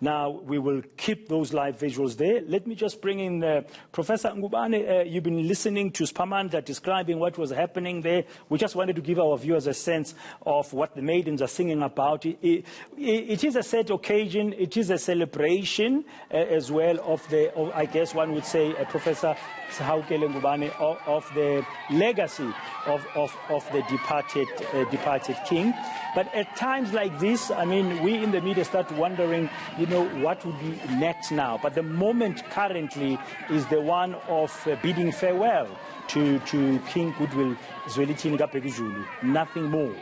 Now, we will keep those live visuals there. Let me just bring in Professor Ngubane. You've been listening to Spamanda describing what was happening there. We just wanted to give our viewers a sense of what the maidens are singing about. It is a sad occasion. It is a celebration as well of I guess one would say, Professor Haukele Ngubane, of the legacy of the departed king. But at times like this, I mean, we in the media start wondering, what would be next now? But the moment currently is the one of bidding farewell to King Goodwill Zwelithini Zulu. Nothing more.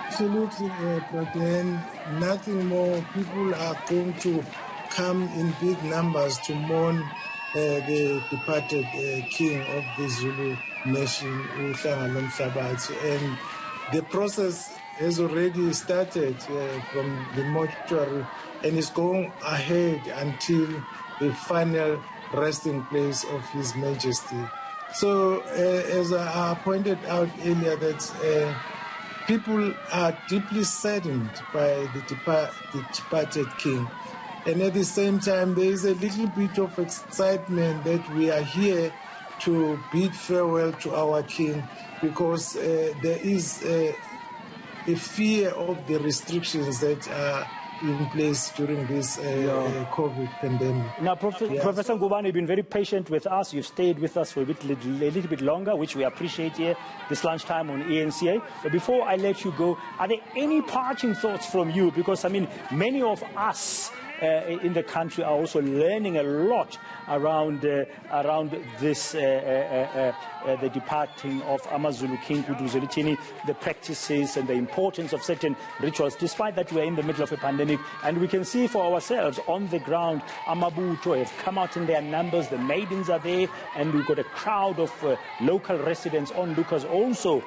Absolutely, but then nothing more. People are going to come in big numbers to mourn the departed king of the Zulu nation, and the process has already started from the mortuary and is going ahead until the final resting place of His Majesty. So, as I pointed out earlier, that people are deeply saddened by the departed king. And at the same time, there is a little bit of excitement that we are here to bid farewell to our king, because there is a fear of the restrictions that are in place during this COVID pandemic. Now, Professor Ngubane, you've been very patient with us. You've stayed with us for a little bit longer, which we appreciate here this lunchtime on ENCA. But before I let you go, are there any parting thoughts from you? Because, I mean, many of us in the country are also learning a lot around this, the departing of Amazulu King Goodwill Zwelithini, the practices and the importance of certain rituals, despite that we're in the middle of a pandemic. And we can see for ourselves on the ground, Amabutho have come out in their numbers, the maidens are there, and we've got a crowd of local residents, onlookers also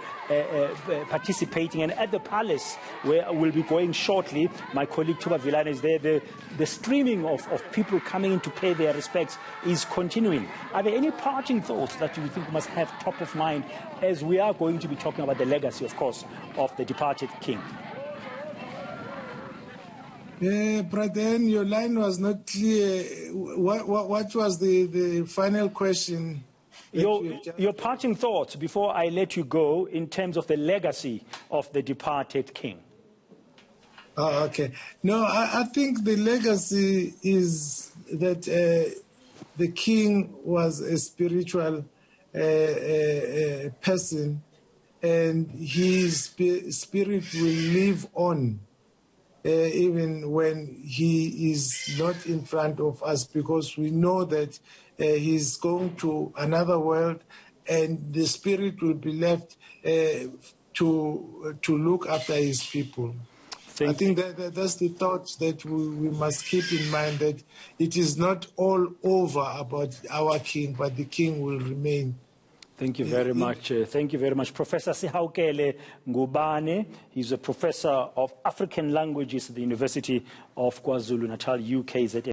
participating. And at the palace, where we'll be going shortly, my colleague Tuba Vilana is there. The streaming of people coming in to pay their respects is continuing. Are there any parting thoughts that you think must have top of mind as we are going to be talking about the legacy, of course, of the departed king? Brother, your line was not clear. What was the final question? Your parting thoughts before I let you go in terms of the legacy of the departed king. Oh, okay. No, I think the legacy is that the king was a spiritual person, and his spirit will live on even when he is not in front of us, because we know that he's going to another world, and the spirit will be left to look after his people. I think that's the thought that we must keep in mind, that it is not all over about our king, but the king will remain. Thank you very much. Thank you very much. Professor Haukele Ngubane, he's a professor of African languages at the University of KwaZulu-Natal, UK.